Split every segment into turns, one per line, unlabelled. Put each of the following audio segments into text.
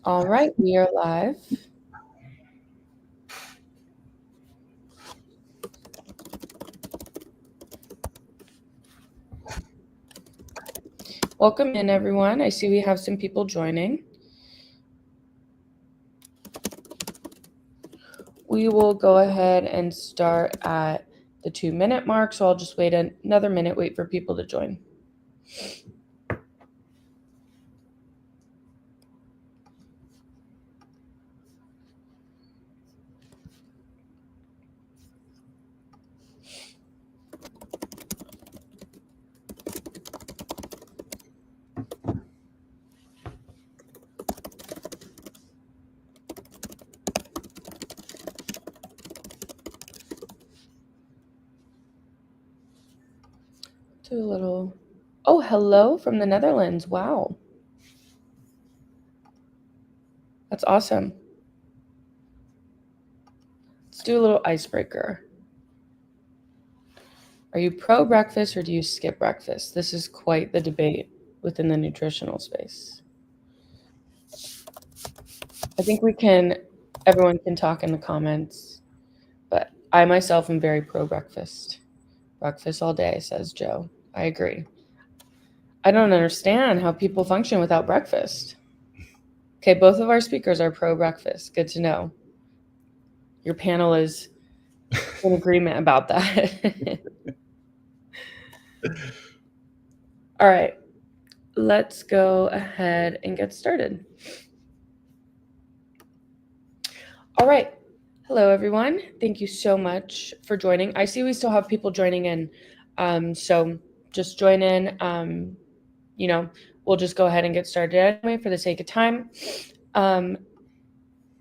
All right, we are live. Welcome in, everyone. I see we have some people joining. We will go ahead and start at the 2-minute mark, so I'll just wait another minute, wait for people to join. Do a little. Oh, hello from the Netherlands. Wow. That's awesome. Let's do a little icebreaker. Are you pro breakfast or do you skip breakfast? This is quite the debate within the nutritional space. I think everyone can talk in the comments, but I myself am very pro breakfast. Breakfast all day, says Joe. I agree. I don't understand how people function without breakfast. Okay, both of our speakers are pro breakfast. Good to know. Your panel is in agreement about that. All right, let's go ahead and get started. All right. Hello, everyone. Thank you so much for joining. I see we still have people joining in. So just join in. We'll just go ahead and get started anyway for the sake of time.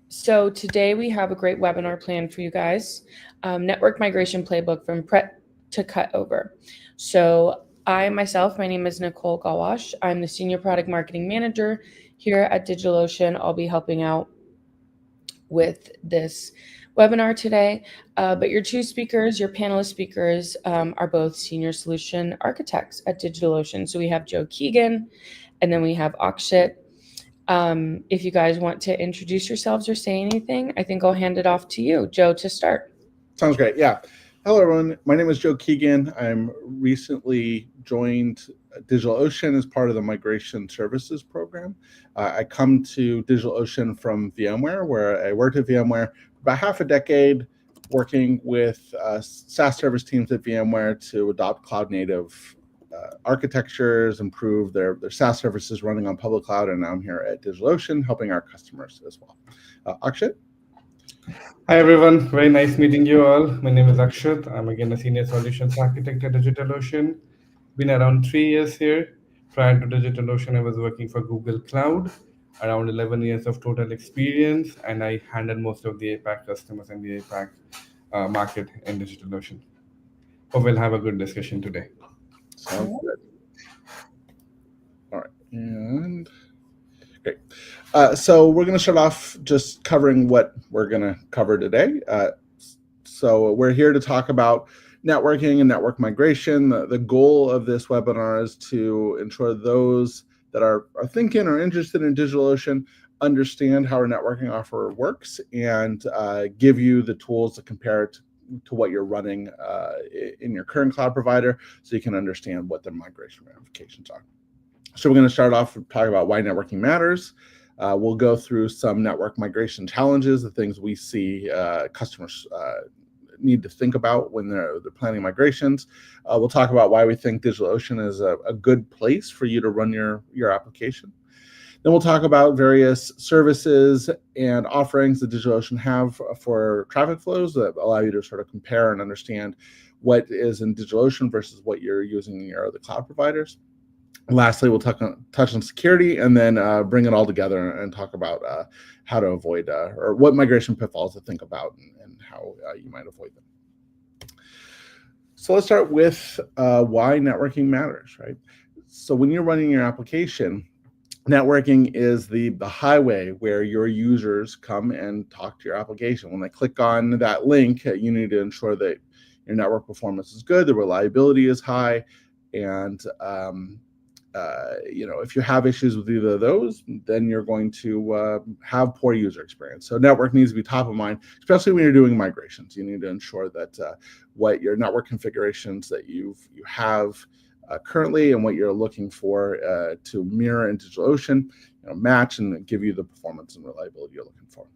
So today we have a great webinar planned for you guys. Network Migration Playbook from Prep to Cut Over. So my name is Nicole Gawash. I'm the Senior Product Marketing Manager here at DigitalOcean. I'll be helping out with this webinar today, but your two speakers, your panelist speakers, are both Senior Solution Architects at DigitalOcean. So we have Joe Keegan, and then we have Akshit. If you guys want to introduce yourselves or say anything, I think I'll hand it off to you, Joe, to start.
Sounds great. Yeah. Hello, everyone. My name is Joe Keegan. I'm recently joined DigitalOcean as part of the Migration Services Program. I come to DigitalOcean from VMware, where I worked at VMware for about half a decade, working with SaaS service teams at VMware to adopt cloud-native architectures, improve their SaaS services running on public cloud, and now I'm here at DigitalOcean helping our customers as well. Akshit?
Hi, everyone. Very nice meeting you all. My name is Akshat. I'm again a Senior Solutions Architect at DigitalOcean. Been around 3 years here. Prior to DigitalOcean, I was working for Google Cloud, around 11 years of total experience, and I handled most of the APAC customers and the APAC market in DigitalOcean. Hope we'll have a good discussion today.
Sounds good. All right, and great. So we're going to start off just covering what we're going to cover today. So we're here to talk about networking and network migration. The goal of this webinar is to ensure those that are thinking or interested in DigitalOcean understand how our networking offer works and give you the tools to compare it to what you're running in your current cloud provider so you can understand what the migration ramifications are. So we're going to start off talking about why networking matters. We'll go through some network migration challenges, the things we see customers need to think about when they're planning migrations. We'll talk about why we think DigitalOcean is a good place for you to run your application. Then we'll talk about various services and offerings that DigitalOcean have for traffic flows that allow you to sort of compare and understand what is in DigitalOcean versus what you're using in your other cloud providers. Lastly, we'll touch on security and then bring it all together and talk about how to avoid or what migration pitfalls to think about and how you might avoid them. So let's start with why networking matters, right? So when you're running your application, networking is the highway where your users come and talk to your application. When they click on that link, you need to ensure that your network performance is good, the reliability is high, and if you have issues with either of those, then you're going to have poor user experience. So network needs to be top of mind, especially when you're doing migrations. You need to ensure that what your network configurations that you have currently and what you're looking for to mirror in DigitalOcean match and give you the performance and reliability you're looking for.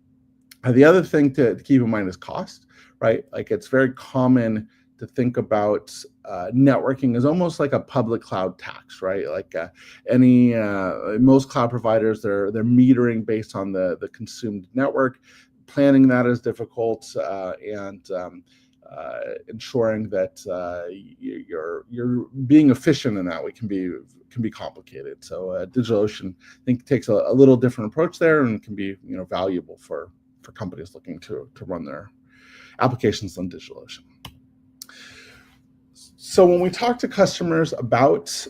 The other thing to keep in mind is cost, right? Like it's very common to think about networking as almost like a public cloud tax, right? Like most cloud providers, they're metering based on the consumed network. Planning that is difficult, and ensuring that you're being efficient in that way can be complicated. So DigitalOcean, I think, takes a little different approach there and can be valuable for companies looking to run their applications on DigitalOcean. So when we talk to customers about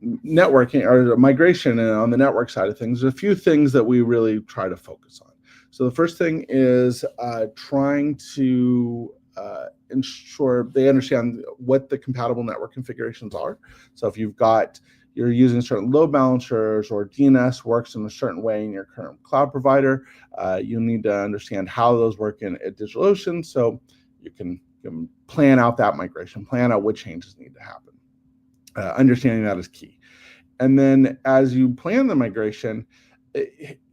networking or migration and on the network side of things, there's a few things that we really try to focus on. So the first thing is trying to ensure they understand what the compatible network configurations are. So if you're using certain load balancers or DNS works in a certain way in your current cloud provider, you need to understand how those work at DigitalOcean so you can plan out that migration, plan out what changes need to happen. Understanding that is key. And then as you plan the migration,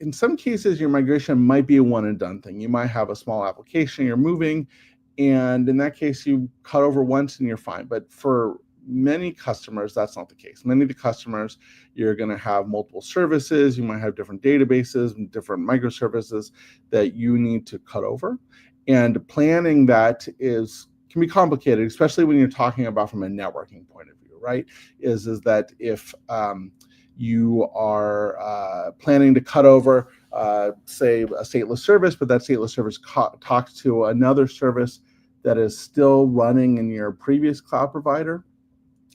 in some cases, your migration might be a one and done thing. You might have a small application you're moving, and in that case, you cut over once and you're fine. But for many customers, that's not the case. Many of the customers, you're going to have multiple services. You might have different databases and different microservices that you need to cut over. And planning that can be complicated, especially when you're talking about from a networking point of view, right? Is that if you are planning to cut over, say, a stateless service, but that stateless service talks to another service that is still running in your previous cloud provider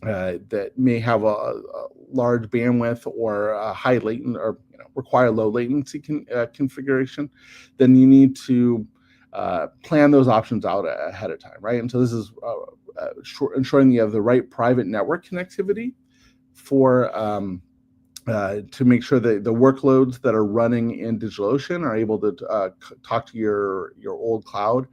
that may have a large bandwidth or a high latent or require low latency configuration, then you need to plan those options out ahead of time, right? And so this is ensuring you have the right private network connectivity for to make sure that the workloads that are running in DigitalOcean are able to talk to your old cloud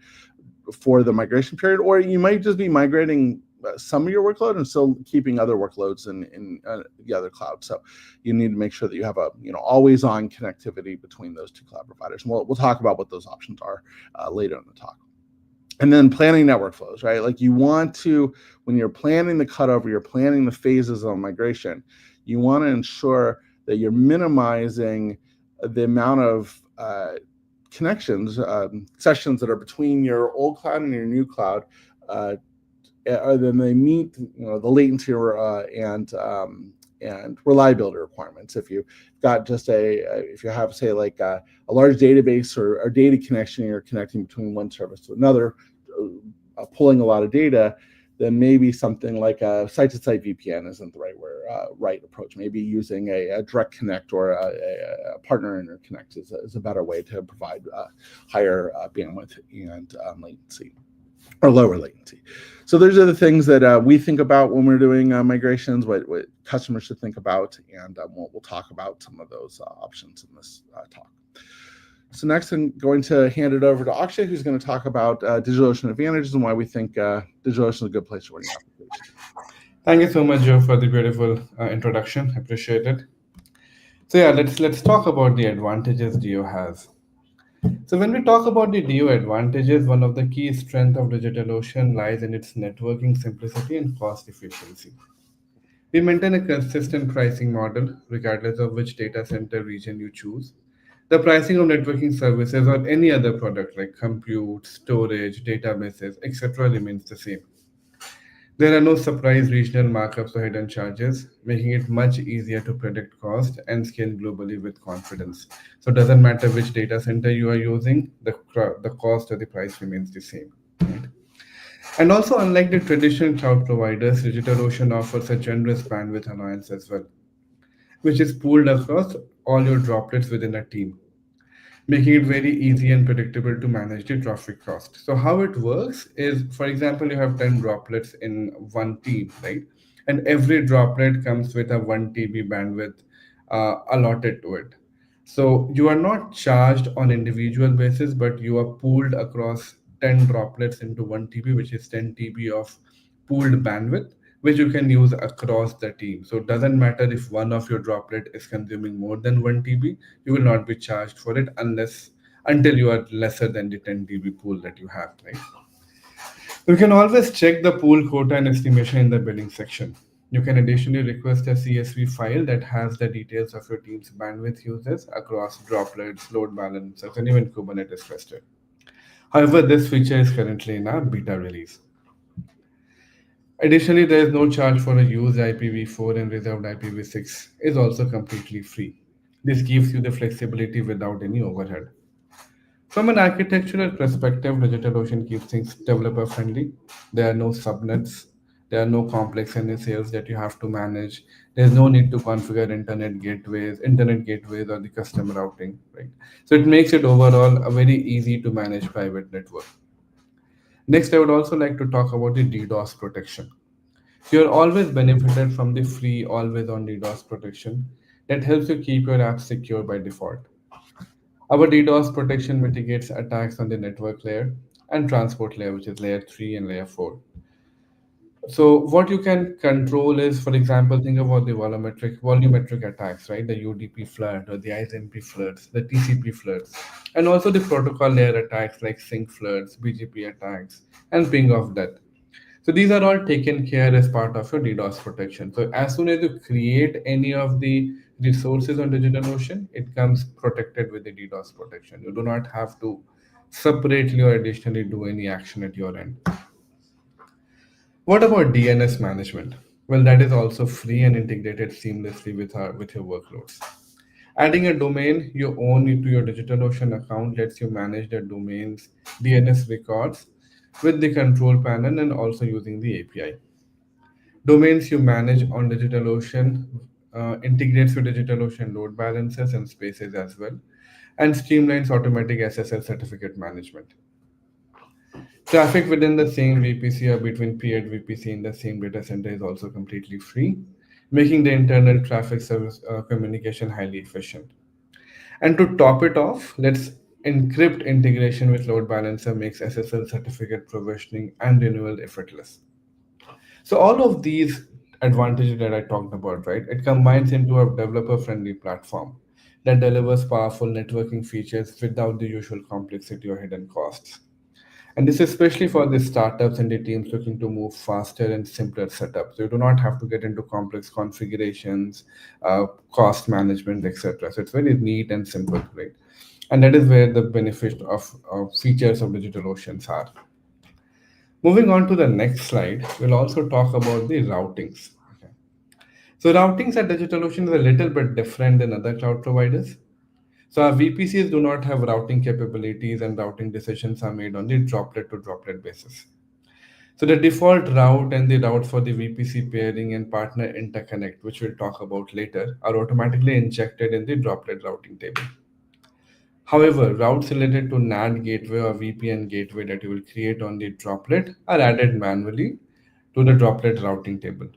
for the migration period, or you might just be migrating some of your workload and still keeping other workloads in the other cloud. So you need to make sure that you have a always on connectivity between those two cloud providers. And we'll talk about what those options are later in the talk. And then planning network flows, right? Like you want to, when you're planning the cutover, you're planning the phases of migration, you want to ensure that you're minimizing the amount of connections, sessions that are between your old cloud and your new cloud, then they meet the latency and reliability requirements. If you've got just if you have, say, like a large database or data connection, you're connecting between one service to another, pulling a lot of data, then maybe something like a site-to-site VPN isn't the right approach. Maybe using a direct connect or a partner interconnect is a better way to provide higher bandwidth and latency, or lower latency. So those are the things that we think about when we're doing migrations, what customers should think about, and we'll talk about some of those options in this talk. So next, I'm going to hand it over to Akshay, who's going to talk about DigitalOcean advantages and why we think DigitalOcean is a good place to run your application.
Thank you so much, Joe, for the beautiful introduction. I appreciate it. So yeah, let's talk about the advantages DO has. So when we talk about the DO advantages, one of the key strengths of DigitalOcean lies in its networking simplicity and cost efficiency. We maintain a consistent pricing model, regardless of which data center region you choose. The pricing of networking services or any other product like compute, storage, databases, etc. remains the same. There are no surprise regional markups or hidden charges, making it much easier to predict cost and scale globally with confidence. So it doesn't matter which data center you are using, the cost or the price remains the same. Right? And also, unlike the traditional cloud providers, DigitalOcean offers a generous bandwidth allowance as well, which is pooled across all your droplets within a team, making it very easy and predictable to manage the traffic cost. So how it works is, for example, you have 10 droplets in one team, right? And every droplet comes with a 1 TB bandwidth allotted to it. So you are not charged on individual basis, but you are pooled across 10 droplets into 1 TB, which is 10 TB of pooled bandwidth, which you can use across the team. So it doesn't matter if one of your droplet is consuming more than 1 TB, you will not be charged for it until you are lesser than the 10 TB pool that you have, right? You can always check the pool quota and estimation in the billing section. You can additionally request a CSV file that has the details of your team's bandwidth uses across droplets, load balancers, and even Kubernetes cluster. However, this feature is currently in a beta release. Additionally, there is no charge for a used IPv4, and reserved IPv6 is also completely free. This gives you the flexibility without any overhead. From an architectural perspective, DigitalOcean keeps things developer friendly. There are no subnets, there are no complex NSAs that you have to manage. There's no need to configure internet gateways, or the custom routing, right? So it makes it overall a very easy to manage private network. Next, I would also like to talk about the DDoS protection. You're always benefited from the free always on DDoS protection that helps you keep your app secure by default. Our DDoS protection mitigates attacks on the network layer and transport layer, which is layer 3 and layer 4. So what you can control is, for example, think about the volumetric attacks, right? The UDP flood or the ISMP floods, the TCP floods, and also the protocol layer attacks like sync floods, BGP attacks, and ping of death. So these are all taken care as part of your DDoS protection. So as soon as you create any of the resources on DigitalOcean, it comes protected with the DDoS protection. You do not have to separately or additionally do any action at your end. What about DNS management? Well, that is also free and integrated seamlessly with your workloads. Adding a domain you own to your DigitalOcean account lets you manage the domain's DNS records with the control panel and also using the API. Domains you manage on DigitalOcean integrates with DigitalOcean load balancers and spaces as well, and streamlines automatic SSL certificate management. Traffic within the same VPC or between peered VPC in the same data center is also completely free, making the internal traffic service communication highly efficient. And to top it off, let's encrypt integration with load balancer makes SSL certificate provisioning and renewal effortless. So all of these advantages that I talked about, right, it combines into a developer-friendly platform that delivers powerful networking features without the usual complexity or hidden costs. And this is especially for the startups and the teams looking to move faster and simpler setups. So you do not have to get into complex configurations, cost management, etc. So it's very neat and simple, right? And that is where the benefit of features of DigitalOcean are. Moving on to the next slide, we'll also talk about the routings. Okay. So routings at DigitalOcean is a little bit different than other cloud providers. So our VPCs do not have routing capabilities, and routing decisions are made on the droplet to droplet basis. So the default route and the route for the VPC pairing and partner interconnect, which we'll talk about later, are automatically injected in the droplet routing table. However, routes related to NAT gateway or VPN gateway that you will create on the droplet are added manually to the droplet routing table.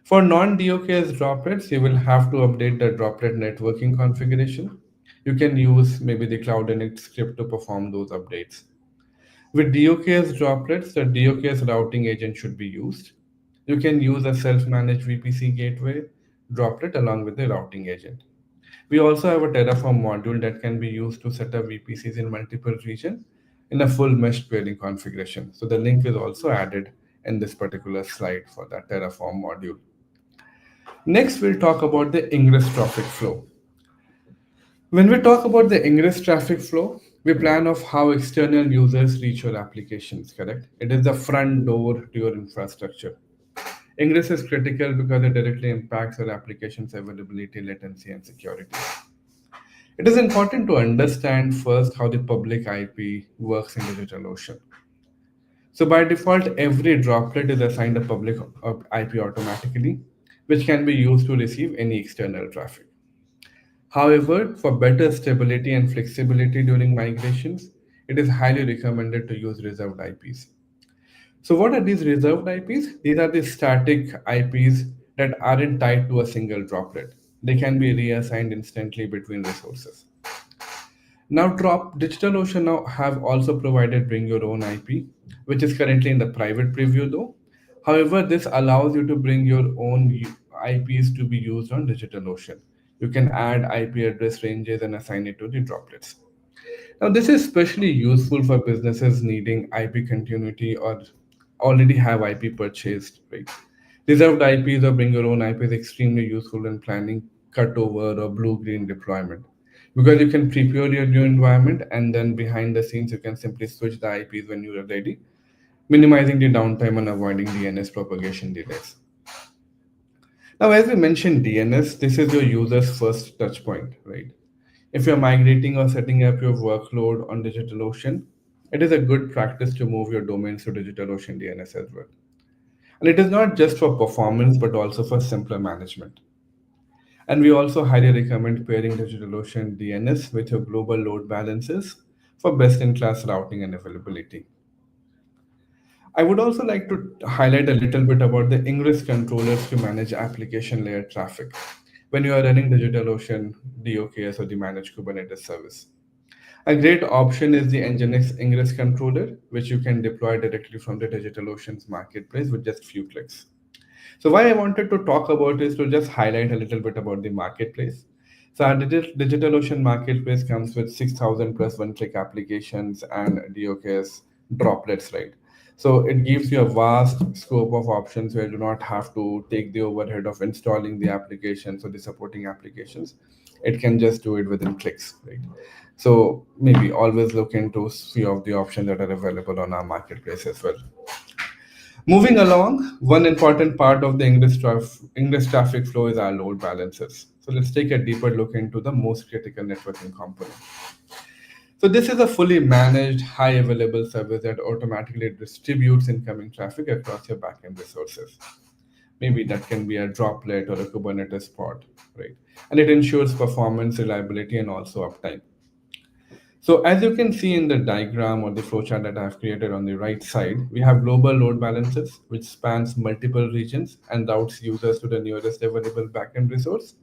For non-DOKS droplets, you will have to update the droplet networking configuration. You can use maybe the Cloud Init script to perform those updates. With DOKS droplets, the DOKS routing agent should be used. You can use a self-managed VPC gateway droplet along with the routing agent. We also have a Terraform module that can be used to set up VPCs in multiple regions in a full mesh pairing configuration. So the link is also added in this particular slide for that Terraform module. Next, we'll talk about the ingress traffic flow. When we talk about the ingress traffic flow, we plan of how external users reach your applications, correct? It is the front door to your infrastructure. Ingress is critical because it directly impacts your application's availability, latency, and security. It is important to understand first how the public IP works in DigitalOcean. So by default, every droplet is assigned a public IP automatically, which can be used to receive any external traffic. However, for better stability and flexibility during migrations, it is highly recommended to use reserved IPs. So what are these reserved IPs? These are the static IPs that aren't tied to a single droplet. They can be reassigned instantly between resources. Now, DigitalOcean now have also provided Bring Your Own IP, which is currently in the private preview though. However, this allows you to bring your own IPs to be used on DigitalOcean. You can add IP address ranges and assign it to the droplets. Now, this is especially useful for businesses needing IP continuity or already have IP purchased, right? Reserved IPs or bring your own IP is extremely useful when planning cutover or blue-green deployment because you can prepare your new environment and then behind the scenes you can simply switch the IPs when you are ready, minimizing the downtime and avoiding DNS propagation delays. Now, as we mentioned DNS, this is your user's first touch point, right? If you're migrating or setting up your workload on DigitalOcean, it is a good practice to move your domains to DigitalOcean DNS as well. And it is not just for performance, but also for simpler management. And we also highly recommend pairing DigitalOcean DNS with your global load balancers for best-in-class routing and availability. I would also like to highlight a little bit about the ingress controllers to manage application layer traffic when you are running DigitalOcean DOKS or the managed Kubernetes service. A great option is the Nginx ingress controller, which you can deploy directly from the DigitalOcean's marketplace with just few clicks. So why I wanted to talk about is to just highlight a little bit about the marketplace. So our DigitalOcean marketplace comes with 6,000 plus one-click applications and DOKS droplets, right? So it gives you a vast scope of options where you do not have to take the overhead of installing the applications or the supporting applications. It can just do it within clicks, right? So maybe always look into a few of the options that are available on our marketplace as well. Moving along, one important part of the English traffic flow is our load balancers. So let's take a deeper look into the most critical networking component. So this is a fully managed, high available service that automatically distributes incoming traffic across your backend resources. Maybe that can be a droplet or a Kubernetes pod, right? And it ensures performance, reliability, and also uptime. So as you can see in the diagram or the flowchart that I've created on the right side, we have global load balancers, which spans multiple regions and routes users to the nearest available backend resource.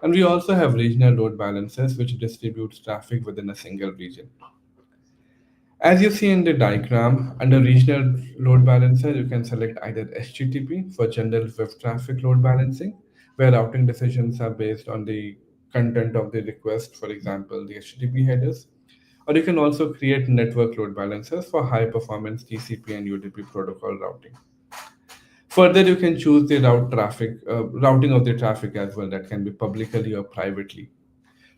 And we also have regional load balancers, which distributes traffic within a single region. As you see in the diagram, under regional load balancer, you can select either HTTP for general web traffic load balancing, where routing decisions are based on the content of the request, for example, the HTTP headers. Or you can also create network load balancers for high performance TCP and UDP protocol routing. Further, you can choose the routing of the traffic as well that can be publicly or privately.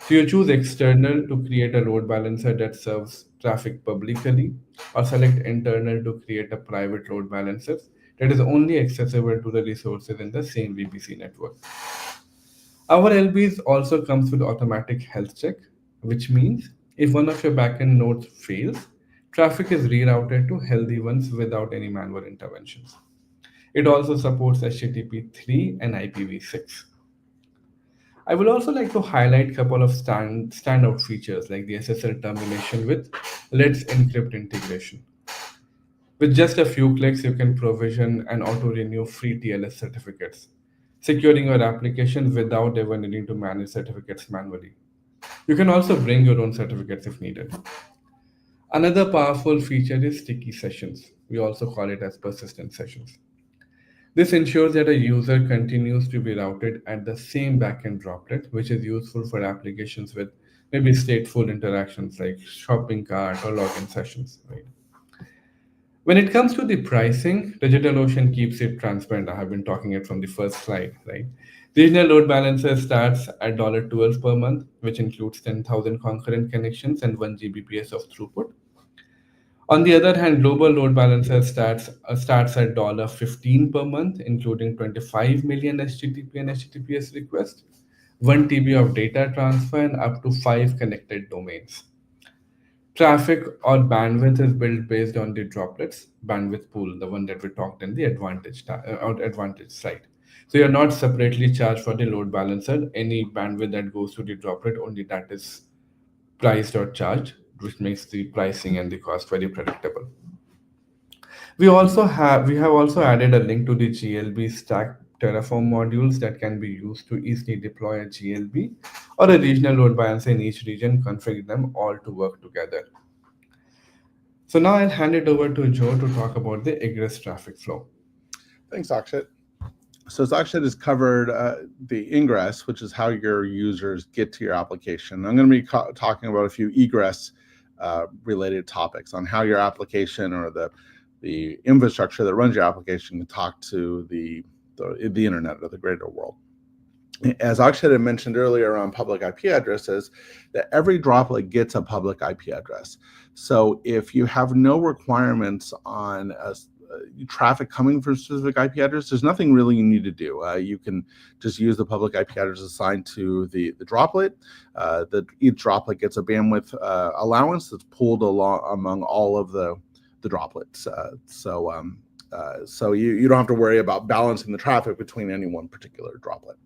So you choose external to create a load balancer that serves traffic publicly, or select internal to create a private load balancer that is only accessible to the resources in the same VPC network. Our LBs also comes with automatic health check, which means if one of your backend nodes fails, traffic is rerouted to healthy ones without any manual interventions. It also supports HTTP3 and IPv6. I would also like to highlight a couple of standout features like the SSL termination with Let's Encrypt integration. With just a few clicks, you can provision and auto-renew free TLS certificates, securing your application without ever needing to manage certificates manually. You can also bring your own certificates if needed. Another powerful feature is sticky sessions. We also call it as persistent sessions. This ensures that a user continues to be routed at the same backend droplet, which is useful for applications with maybe stateful interactions like shopping cart or login sessions, right? When it comes to the pricing, DigitalOcean keeps it transparent. I have been talking it from the first slide, right? Regional load balancer starts at $12 per month, which includes 10,000 concurrent connections and 1 Gbps of throughput. On the other hand, global load balancer starts at $15 per month, including 25 million HTTP and HTTPS requests, 1 TB of data transfer, and up to 5 connected domains. Traffic or bandwidth is built based on the droplets bandwidth pool, the one that we talked in the advantage slide. So you're not separately charged for the load balancer. Any bandwidth that goes to the droplet, only that is priced or charged, which makes the pricing and the cost very predictable. We have also added a link to the GLB stack Terraform modules that can be used to easily deploy a GLB or a regional load balancer in each region, configure them all to work together. So now I'll hand it over to Joe to talk about the egress traffic flow.
Thanks, Akshat. So as Akshat has covered the ingress, which is how your users get to your application. I'm going to be talking about a few egress related topics on how your application or the infrastructure that runs your application can talk to the internet or the greater world. As Akshat had mentioned earlier on public IP addresses, that every droplet gets a public IP address. So if you have no requirements on traffic coming from a specific IP address, there's nothing really you need to do. You can just use the public IP address assigned to the droplet. Each droplet gets a bandwidth allowance that's pooled along among all of the droplets. So you don't have to worry about balancing the traffic between any one particular droplet.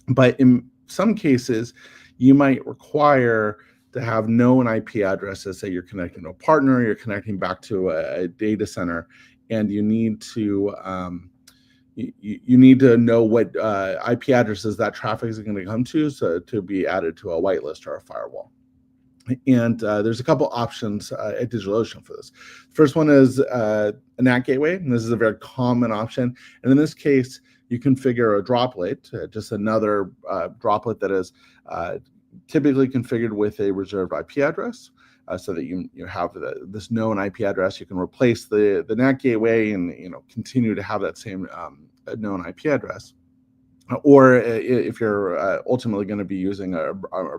But in some cases, you might require to have known IP addresses. Say you're connecting to a partner, you're connecting back to a data center, and you need to you need to know what IP addresses that traffic is going to come to, so to be added to a whitelist or a firewall. And there's a couple options at DigitalOcean for this. First one is a NAT gateway, and this is a very common option. And in this case, you configure a droplet, just another droplet that is typically configured with a reserved IP address, so that you have this known IP address. You can replace the NAT gateway and continue to have that same known IP address. Or if you're ultimately going to be using a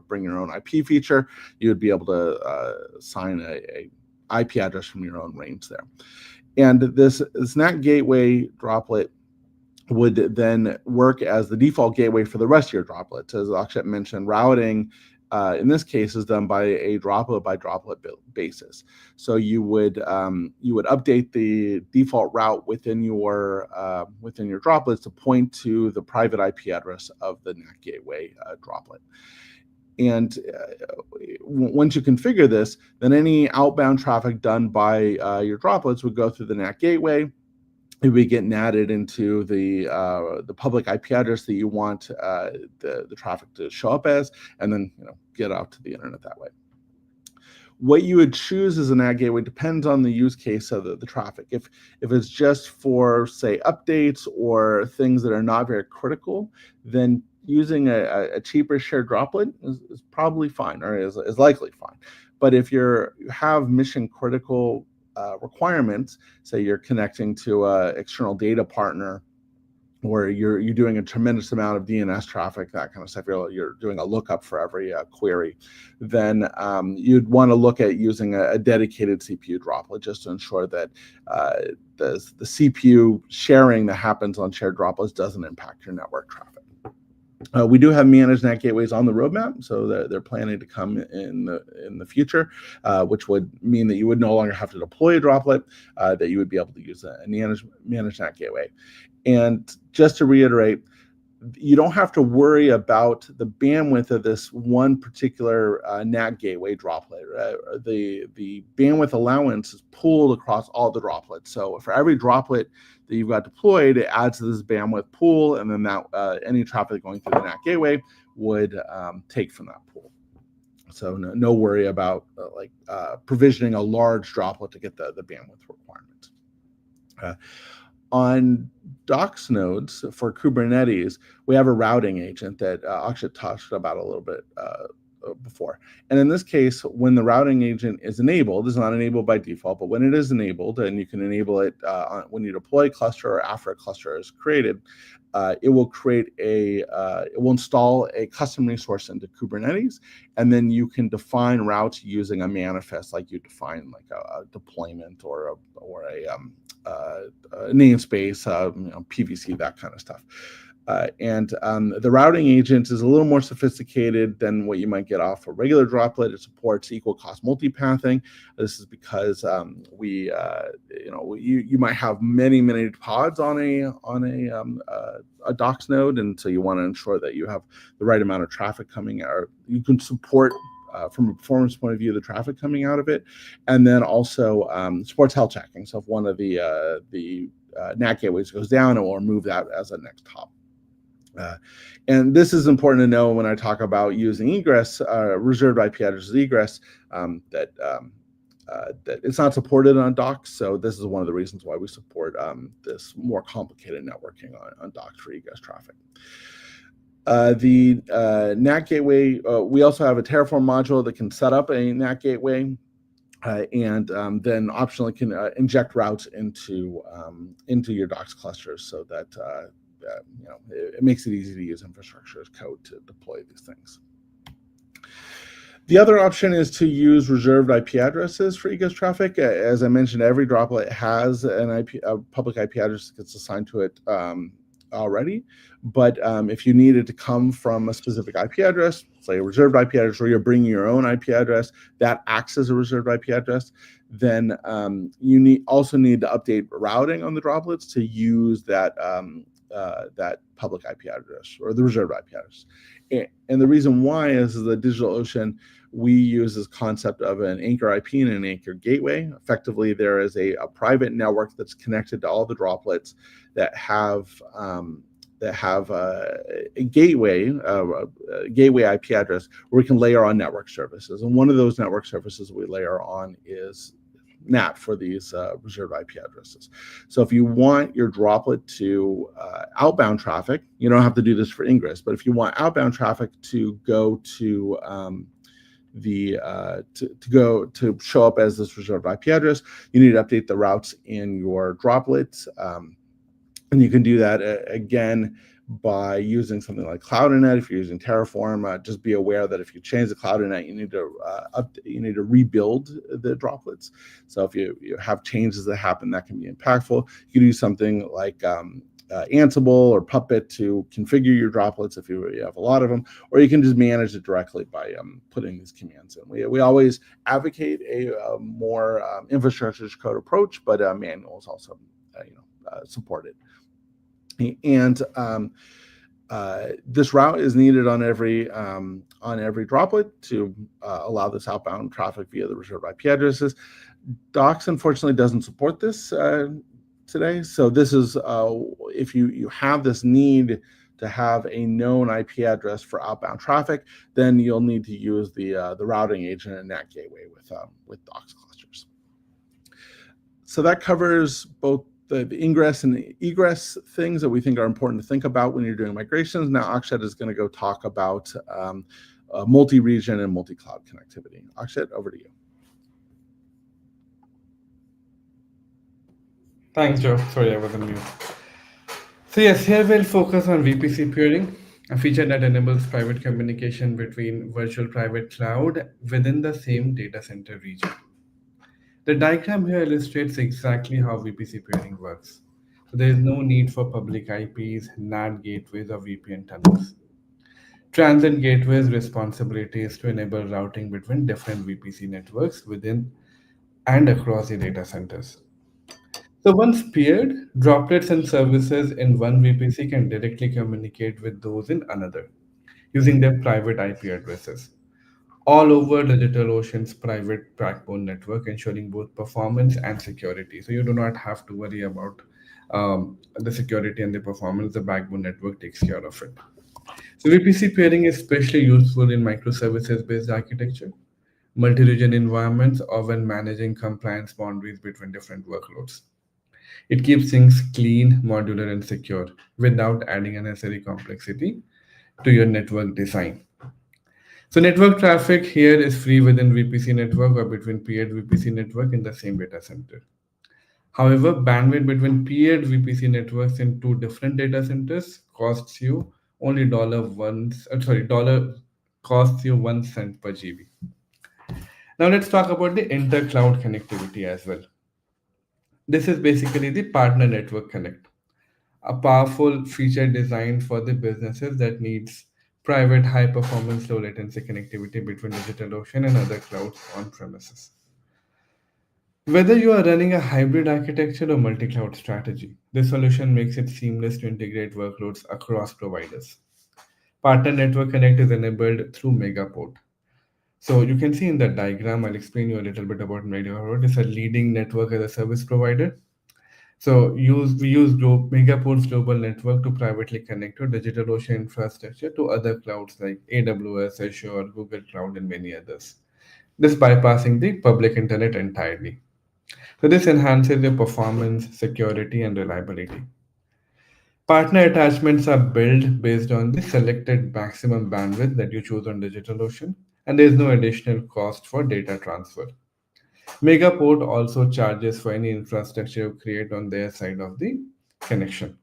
bring your own IP feature, you would be able to assign a IP address from your own range there. And this NAT gateway droplet would then work as the default gateway for the rest of your droplets. As Akshat mentioned, routing in this case is done by a droplet by droplet basis. So you would update the default route within your droplets to point to the private IP address of the NAT gateway droplet. And once you configure this, then any outbound traffic done by your droplets would go through the NAT gateway. It would be getting added into the public IP address that you want the traffic to show up as, and then get out to the internet that way. What you would choose as a NAT gateway depends on the use case of the traffic. If it's just for, say, updates or things that are not very critical, then using a cheaper shared droplet is probably fine, or is likely fine. But if you have mission critical requirements, say you're connecting to an external data partner, or you're doing a tremendous amount of DNS traffic, that kind of stuff, you're doing a lookup for every query, then you'd want to look at using a dedicated CPU droplet just to ensure that the CPU sharing that happens on shared droplets doesn't impact your network traffic. We do have managed NAT gateways on the roadmap, so they're planning to come in the future, which would mean that you would no longer have to deploy a droplet, that you would be able to use a managed NAT gateway. And just to reiterate, you don't have to worry about the bandwidth of this one particular NAT gateway droplet. The bandwidth allowance is pooled across all the droplets. So for every droplet that you've got deployed, it adds to this bandwidth pool, and then that any traffic going through the NAT gateway would take from that pool. So no worry about provisioning a large droplet to get the bandwidth requirements. On Docs nodes for Kubernetes, we have a routing agent that Akshat talked about a little bit before. And in this case, when the routing agent is enabled, it's not enabled by default, but when it is enabled, and you can enable it when you deploy a cluster or after a cluster is created, it will install a custom resource into Kubernetes, and then you can define routes using a manifest, like you define like a deployment or a namespace, PVC, that kind of stuff. And the routing agent is a little more sophisticated than what you might get off a regular droplet. It supports equal cost multipathing. This is because you might have many pods on a Docs node, and so you want to ensure that you have the right amount of traffic coming, or you can support from a performance point of view, the traffic coming out of it, and then also supports health checking. So if one of the NAT gateways goes down, it will remove that as a next hop. And this is important to know when I talk about using egress, reserved IP addresses egress, that it's not supported on docks. So this is one of the reasons why we support this more complicated networking on docks for egress traffic. The NAT gateway, we also have a Terraform module that can set up a NAT gateway and then optionally can inject routes into your Docs clusters so that it makes it easy to use infrastructure as code to deploy these things. The other option is to use reserved IP addresses for egress traffic. As I mentioned, every droplet has a public IP address that gets assigned to it already. But if you need it to come from a specific IP address, say a reserved IP address, or you're bringing your own IP address that acts as a reserved IP address, then you also need to update routing on the droplets to use that that public IP address or the reserved IP address. And the reason why is that DigitalOcean, we use this concept of an anchor IP and an anchor gateway. Effectively, there is a private network that's connected to all the droplets that have a gateway IP address where we can layer on network services. And one of those network services we layer on is NAT for these reserved IP addresses. So if you want your droplet to outbound traffic, you don't have to do this for ingress, but if you want outbound traffic to go to to show up as this reserved IP address, you need to update the routes in your droplets, and you can do that again by using something like Cloud.net. If you're using Terraform, just be aware that if you change the Cloud.net, you need to rebuild the droplets. So if you have changes that happen, that can be impactful. You can use something like Ansible or Puppet to configure your droplets if you have a lot of them, or you can just manage it directly by putting these commands in. We always advocate a more infrastructure as code approach, but manuals also support it. And this route is needed on every droplet to allow this outbound traffic via the reserved IP addresses. Docs unfortunately doesn't support this today. So this is if you have this need to have a known IP address for outbound traffic, then you'll need to use the routing agent and NAT gateway with Docs clusters. So that covers both the ingress and the egress things that we think are important to think about when you're doing migrations. Now Akshat is going to go talk about multi-region and multi-cloud connectivity. Akshat, over to you.
Thanks, Joe. Sorry, I was on mute. So yes, here we'll focus on VPC peering, a feature that enables private communication between virtual private cloud within the same data center region. The diagram here illustrates exactly how VPC peering works. So there is no need for public IPs, NAT gateways, or VPN tunnels. Transit gateways' responsibility is to enable routing between different VPC networks within and across the data centers. So once peered, droplets and services in one VPC can directly communicate with those in another using their private IP addresses all over DigitalOcean's private backbone network, ensuring both performance and security. So you do not have to worry about the security and the performance. The backbone network takes care of it. So VPC peering is especially useful in microservices-based architecture, multi-region environments, or when managing compliance boundaries between different workloads. It keeps things clean, modular, and secure without adding unnecessary complexity to your network design. So network traffic here is free within VPC network or between peered VPC network in the same data center. However, bandwidth between peered VPC networks in two different data centers costs you only dollar costs you 1 cent per GB. Now let's talk about the inter-cloud connectivity as well. This is basically the partner network connect, a powerful feature designed for the businesses that needs private high performance low latency connectivity between DigitalOcean and other clouds on premises. Whether you are running a hybrid architecture or multi-cloud strategy, this solution makes it seamless to integrate workloads across providers. Partner Network Connect is enabled through Megaport. So you can see in that diagram, I'll explain you a little bit about Megaport. It's a leading network as a service provider. So we use Megaport's global network to privately connect your DigitalOcean infrastructure to other clouds like AWS, Azure, Google Cloud, and many others. This bypassing the public internet entirely. So this enhances your performance, security, and reliability. Partner attachments are built based on the selected maximum bandwidth that you choose on DigitalOcean, and there is no additional cost for data transfer. Megaport also charges for any infrastructure you create on their side of the connection.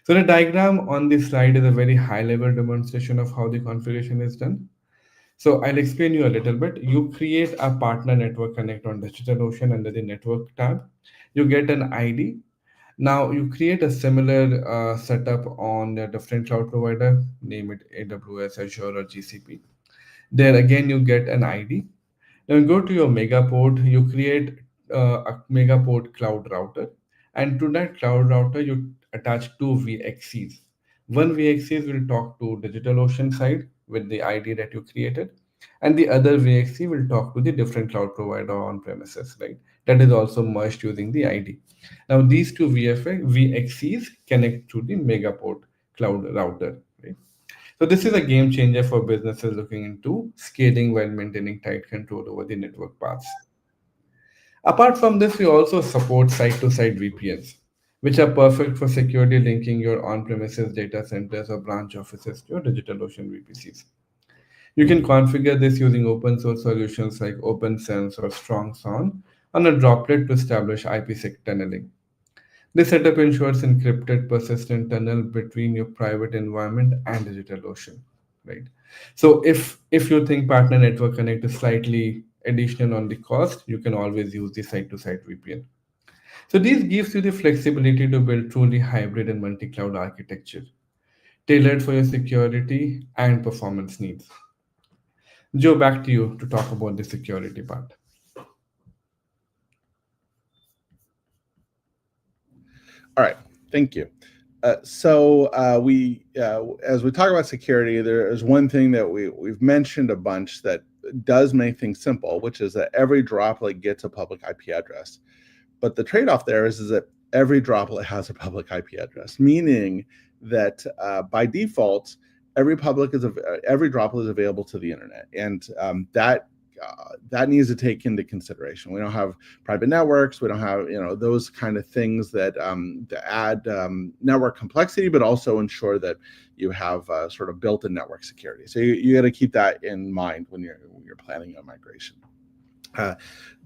So the diagram on this slide is a very high level demonstration of how the configuration is done. So I'll explain you a little bit. You create a partner network connect on DigitalOcean under the network tab. You get an ID. Now you create a similar setup on a different cloud provider, name it AWS, Azure, or GCP. There again, you get an ID. Now you go to your Megaport, you create a Megaport cloud router, and to that cloud router, you attach two VXCs. One VXC will talk to DigitalOcean side with the ID that you created, and the other VXC will talk to the different cloud provider on premises, right? That is also merged using the ID. Now these two VXCs connect to the Megaport cloud router, right? So this is a game changer for businesses looking into scaling while maintaining tight control over the network paths. Apart from this, we also support site-to-site VPNs, which are perfect for securely linking your on-premises data centers or branch offices to your DigitalOcean VPCs. You can configure this using open source solutions like OpenSense or StrongSon on a droplet to establish IPsec tunneling. This setup ensures encrypted, persistent tunnel between your private environment and DigitalOcean, right? So if you think Partner Network Connect is slightly additional on the cost, you can always use the site-to-site VPN. So this gives you the flexibility to build truly hybrid and multi-cloud architecture, tailored for your security and performance needs. Joe, back to you to talk about the security part.
All right, thank you. We, as we talk about security, there is one thing that we've mentioned a bunch that does make things simple, which is that every droplet gets a public IP address. But the trade-off there is that every droplet has a public IP address, meaning that by default, every droplet is available to the internet, and that needs to take into consideration. We don't have private networks. We don't have those kind of things that add network complexity, but also ensure that you have sort of built-in network security. So you got to keep that in mind when you're planning a migration.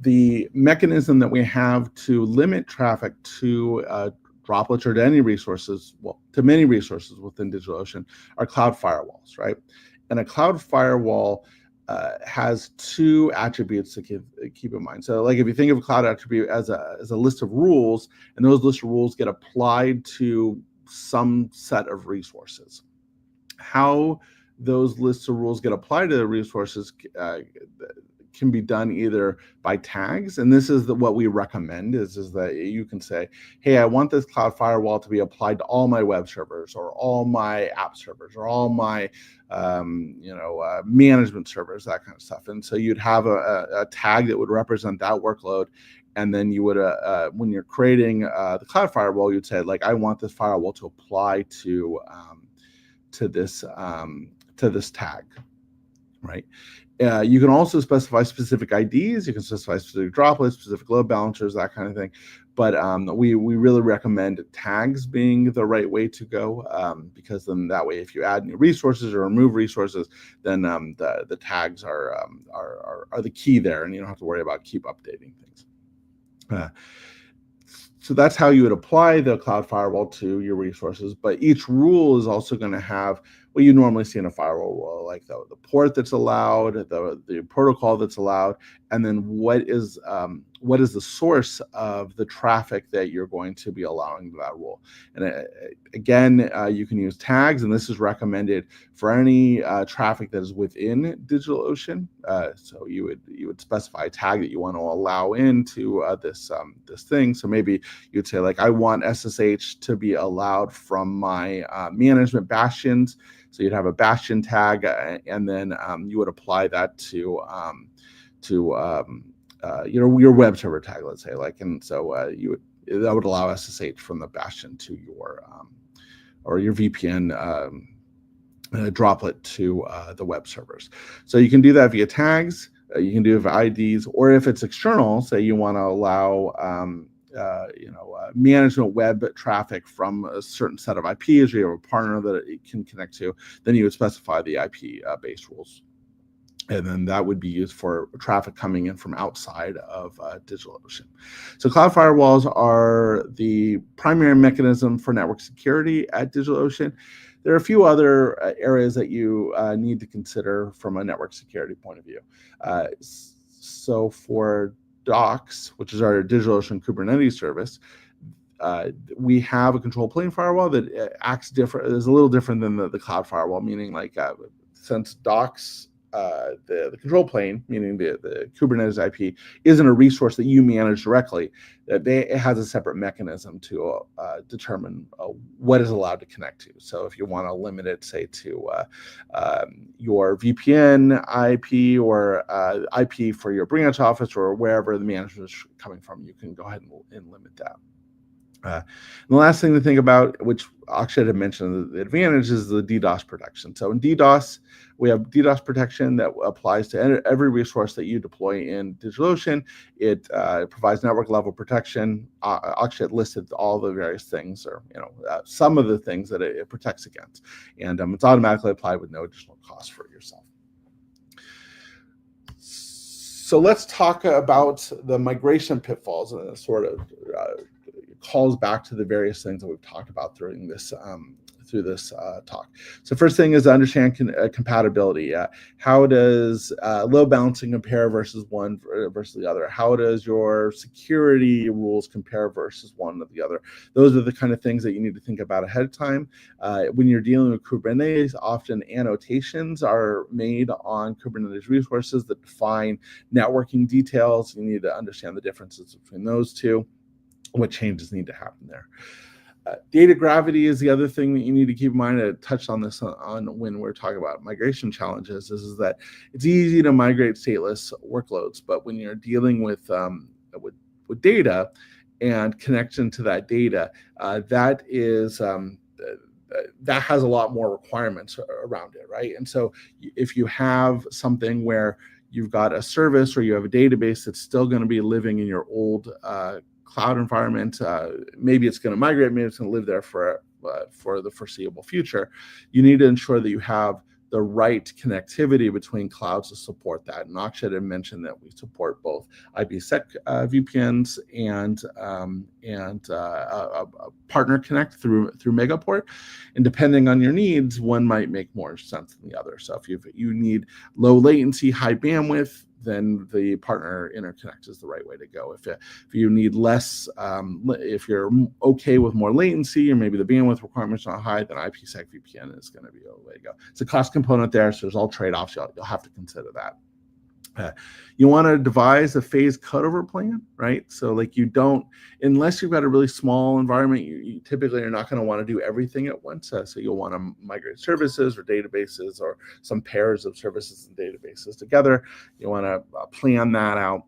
The mechanism that we have to limit traffic to droplets or to any resources, well, to many resources within DigitalOcean, are cloud firewalls, right? And a cloud firewall has two attributes to keep in mind. So like if you think of a cloud attribute as a list of rules, and those list of rules get applied to some set of resources. How those lists of rules get applied to the resources can be done either by tags, and this is what we recommend is that you can say, hey, I want this cloud firewall to be applied to all my web servers or all my app servers or all my management servers, that kind of stuff. And so you'd have a tag that would represent that workload, and then you would when you're creating the cloud firewall, you'd say, like, I want this firewall to apply to this tag, right? You can also specify specific IDs. You can specify specific droplets, specific load balancers, that kind of thing. But we really recommend tags being the right way to go, because then that way, if you add new resources or remove resources, then the tags are the key there, and you don't have to worry about keep updating things. So that's how you would apply the cloud firewall to your resources. But each rule is also going to have what you normally see in a firewall rule, like the port that's allowed, the protocol that's allowed, and then what is the source of the traffic that you're going to be allowing to that rule. And again, you can use tags, and this is recommended for any traffic that is within DigitalOcean. So you would specify a tag that you want to allow into this thing. So maybe you'd say, like, I want SSH to be allowed from my management bastions. So you'd have a bastion tag, and then you would apply that to your web server tag, let's say, and so that would allow SSH from the bastion to your or your VPN droplet to the web servers. So you can do that via tags. You can do it via IDs, or if it's external, say you want to allow management web traffic from a certain set of IPs, or you have a partner that it can connect to, then you would specify the IP based rules. And then that would be used for traffic coming in from outside of DigitalOcean. So cloud firewalls are the primary mechanism for network security at DigitalOcean. There are a few other areas that you need to consider from a network security point of view. So for Docs, which is our DigitalOcean Kubernetes service, we have a control plane firewall that acts different. Is a little different than the cloud firewall, meaning since Docs, the control plane, meaning the Kubernetes IP, isn't a resource that you manage directly, it has a separate mechanism to determine what is allowed to connect to. So if you want to limit it, say, to your VPN IP or IP for your branch office or wherever the management is coming from, you can go ahead and limit that. And the last thing to think about, which Akshay had mentioned, the advantage is the DDoS protection. So in DDoS, we have DDoS protection that applies to every resource that you deploy in DigitalOcean. It provides network level protection. Akshay listed all the various things, or some of the things that it protects against, and it's automatically applied with no additional cost for yourself. So let's talk about the migration pitfalls, and sort of calls back to the various things that we've talked about during this talk. So first thing is to understand compatibility. How does load balancing compare versus one versus the other? How does your security rules compare versus one or the other? Those are the kind of things that you need to think about ahead of time. When you're dealing with Kubernetes, often annotations are made on Kubernetes resources that define networking details. You need to understand the differences between those two, what changes need to happen there. Data gravity is the other thing that you need to keep in mind. I touched on this on when we're talking about migration challenges, is that it's easy to migrate stateless workloads, but when you're dealing with data and connection to that data, that has a lot more requirements around it, right? And so if you have something where you've got a service or you have a database that's still going to be living in your old cloud environment, maybe it's going to migrate, maybe it's going to live there for the foreseeable future, you need to ensure that you have the right connectivity between clouds to support that. And Akshay had mentioned that we support both IPsec VPNs and a partner connect through Megaport. And depending on your needs, one might make more sense than the other. So if you need low latency, high bandwidth, then the partner interconnect is the right way to go. If you need less, if you're okay with more latency, or maybe the bandwidth requirements are not high, then IPsec VPN is going to be the way to go. It's a cost component there, so there's all trade-offs. You'll have to consider that. You want to devise a phased cutover plan, right? So you don't, unless you've got a really small environment, you typically are not going to want to do everything at once. So you'll want to migrate services or databases or some pairs of services and databases together. You want to plan that out.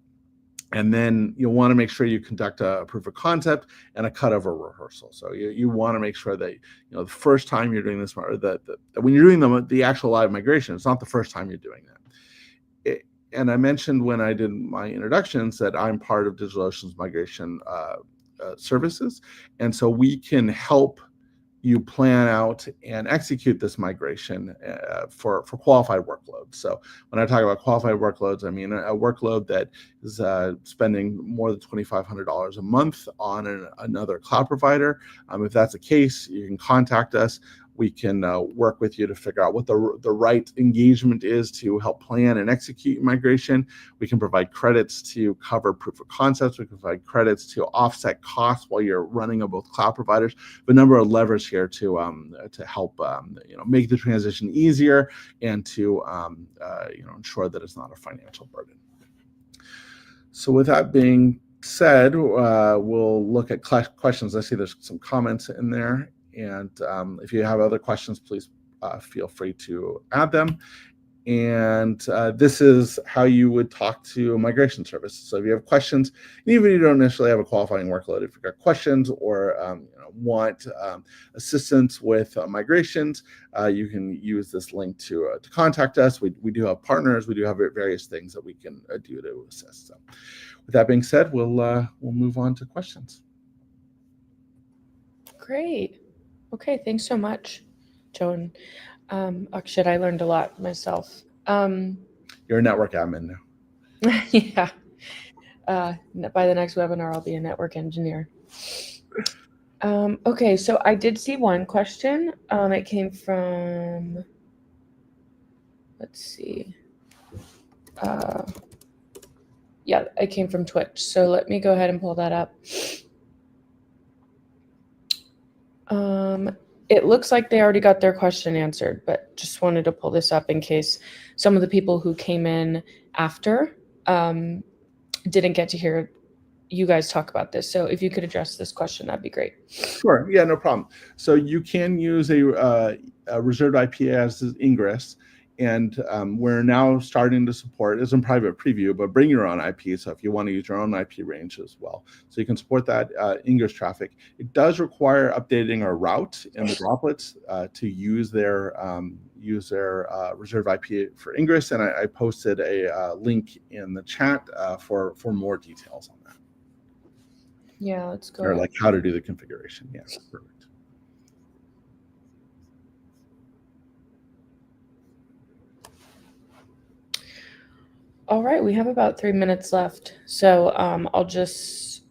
And then you'll want to make sure you conduct a proof of concept and a cutover rehearsal. So you want to make sure that the first time you're doing this, or that when you're doing the actual live migration, it's not the first time you're doing that. And I mentioned when I did my introductions that I'm part of DigitalOcean's migration services. And so we can help you plan out and execute this migration for qualified workloads. So when I talk about qualified workloads, I mean a workload that is spending more than $2,500 a month on another cloud provider. If that's the case, you can contact us. We can work with you to figure out what the right engagement is to help plan and execute migration. We can provide credits to cover proof of concepts. We can provide credits to offset costs while you're running on both cloud providers. A number of levers here to help make the transition easier and to ensure that it's not a financial burden. So with that being said, we'll look at questions. I see there's some comments in there. And if you have other questions, please feel free to add them. And this is how you would talk to a migration service. So if you have questions, even if you don't necessarily have a qualifying workload, if you've got questions or want assistance with migrations, you can use this link to contact us. We do have partners. We do have various things that we can do to assist. So with that being said, we'll move on to questions.
Great. Okay, thanks so much, Joan. Akshat, I learned a lot myself.
You're a network admin now.
Yeah. By the next webinar, I'll be a network engineer. Okay, so I did see one question. It came from, let's see. Yeah, it came from Twitch. So let me go ahead and pull that up. It looks like they already got their question answered, but just wanted to pull this up in case some of the people who came in after didn't get to hear you guys talk about this. So if you could address this question, that'd be great.
Sure. Yeah, no problem. So you can use a reserved IP as ingress. And we're now starting to support, it's in private preview, but bring your own IP. So if you want to use your own IP range as well. So you can support that ingress traffic. It does require updating our route in the droplets to use their reserved IP for ingress. And I posted a link in the chat for more details on that.
Yeah, let's go.
Or like how to do the configuration. Yeah, perfect.
All right, we have about 3 minutes left. So I'll just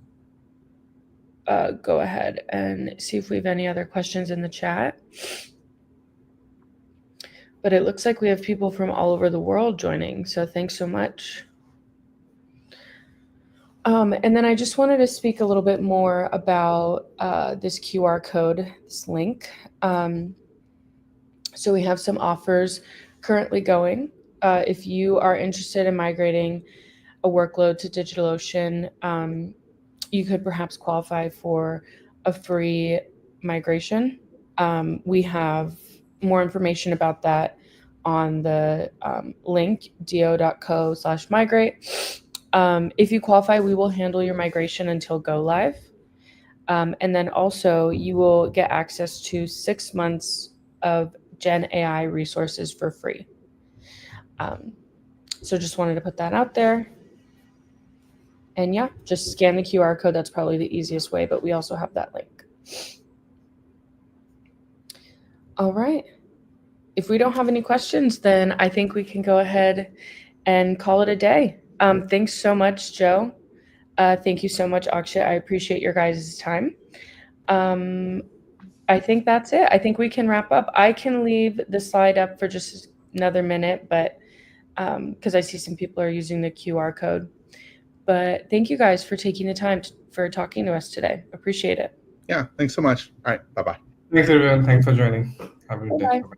go ahead and see if we have any other questions in the chat. But it looks like we have people from all over the world joining. So thanks so much. And then I just wanted to speak a little bit more about this QR code, this link. So we have some offers currently going. If you are interested in migrating a workload to DigitalOcean, you could perhaps qualify for a free migration. We have more information about that on the link do.co/migrate. If you qualify, we will handle your migration until go live. And then also you will get access to 6 months of Gen AI resources for free. So just wanted to put that out there. And yeah, just scan the QR code. That's probably the easiest way, but we also have that link. All right. If we don't have any questions, then I think we can go ahead and call it a day. Thanks so much, Joe. Thank you so much, Akshay. I appreciate your guys' time. I think that's it. I think we can wrap up. I can leave the slide up for just another minute, but because I see some people are using the QR code. But thank you guys for taking the time for talking to us today. Appreciate it.
Yeah, thanks so much. All right, bye-bye.
Thanks, everyone. Thanks for joining. Have a good day.
Bye-bye.